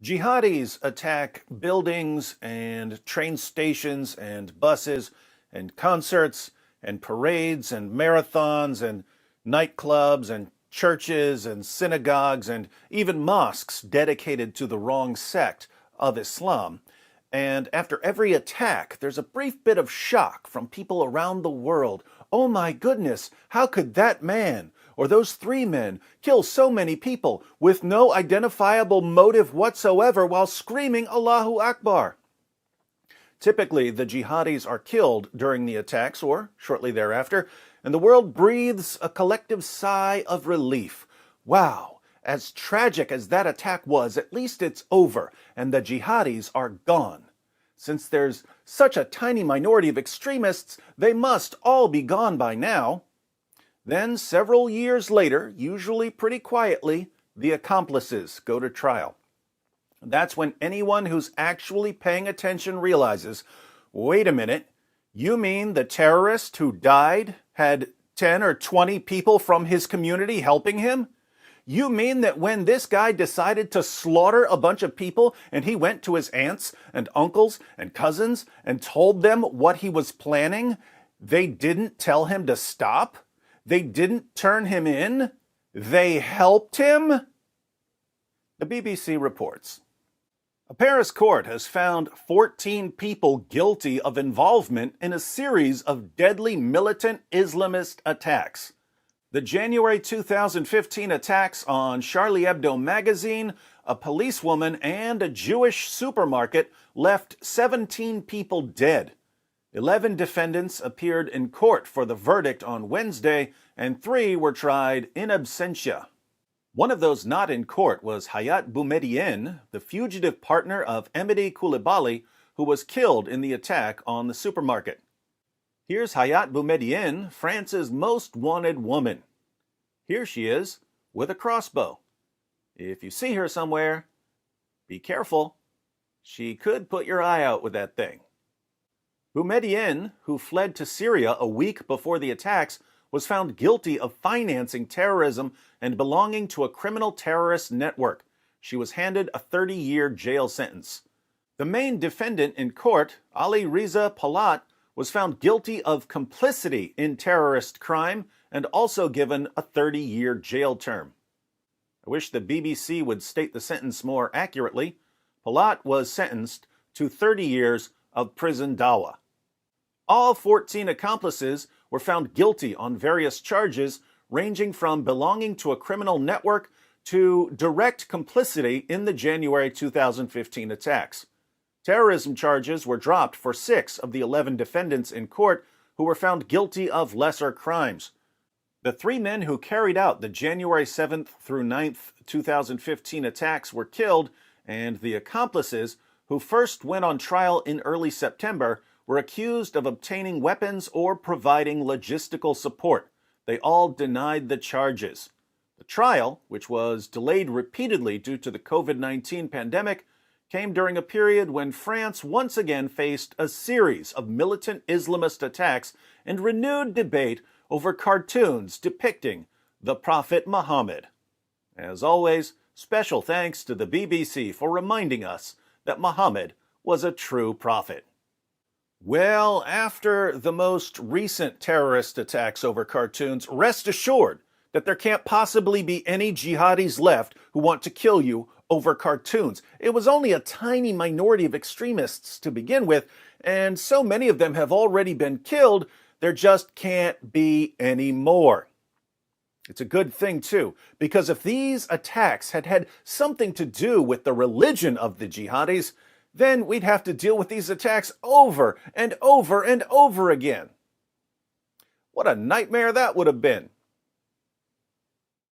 Jihadis attack buildings and train stations and buses and concerts and parades and marathons and nightclubs and churches and synagogues and even mosques dedicated to the wrong sect of Islam. And after every attack, there's a brief bit of shock from people around the world. Oh my goodness, how could that man or those three men kill so many people with no identifiable motive whatsoever while screaming Allahu Akbar? Typically, the jihadis are killed during the attacks or shortly thereafter, and the world breathes a collective sigh of relief. Wow, as tragic as that attack was, at least it's over, and the jihadis are gone. Since there's such a tiny minority of extremists, they must all be gone by now. Then, several years later, usually pretty quietly, the accomplices go to trial. That's when anyone who's actually paying attention realizes, wait a minute, you mean the terrorist who died had 10 or 20 people from his community helping him? You mean that when this guy decided to slaughter a bunch of people and he went to his aunts and uncles and cousins and told them what he was planning, they didn't tell him to stop? They didn't turn him in? They helped him? The BBC reports. A Paris court has found 14 people guilty of involvement in a series of deadly militant Islamist attacks. The January 2015 attacks on Charlie Hebdo magazine, a policewoman, and a Jewish supermarket left 17 people dead. 11 defendants appeared in court for the verdict on Wednesday, and 3 were tried in absentia. One of those not in court was Hayat Boumeddiene, the fugitive partner of Emedi Coulibaly, who was killed in the attack on the supermarket. Here's Hayat Boumeddiene, France's most wanted woman. Here she is, with a crossbow. If you see her somewhere, be careful. She could put your eye out with that thing. Boumeddiene, who fled to Syria a week before the attacks, was found guilty of financing terrorism and belonging to a criminal terrorist network. She was handed a 30-year jail sentence. The main defendant in court, Ali Reza Palat, was found guilty of complicity in terrorist crime and also given a 30-year jail term. I wish the BBC would state the sentence more accurately. Palat was sentenced to 30 years of prison dawa. All 14 accomplices were found guilty on various charges ranging from belonging to a criminal network to direct complicity in the January 2015 attacks. Terrorism charges were dropped for 6 of the 11 defendants in court who were found guilty of lesser crimes. The 3 men who carried out the January 7th through 9th, 2015 attacks were killed, and the accomplices, who first went on trial in early September, were accused of obtaining weapons or providing logistical support. They all denied the charges. The trial, which was delayed repeatedly due to the COVID-19 pandemic, came during a period when France once again faced a series of militant Islamist attacks and renewed debate over cartoons depicting the Prophet Muhammad. As always, special thanks to the BBC for reminding us that Muhammad was a true prophet. Well, after the most recent terrorist attacks over cartoons, rest assured that there can't possibly be any jihadis left who want to kill you over cartoons. It was only a tiny minority of extremists to begin with, and so many of them have already been killed, there just can't be any more. It's a good thing, too, because if these attacks had had something to do with the religion of the jihadis, then we'd have to deal with these attacks over and over and over again. What a nightmare that would have been.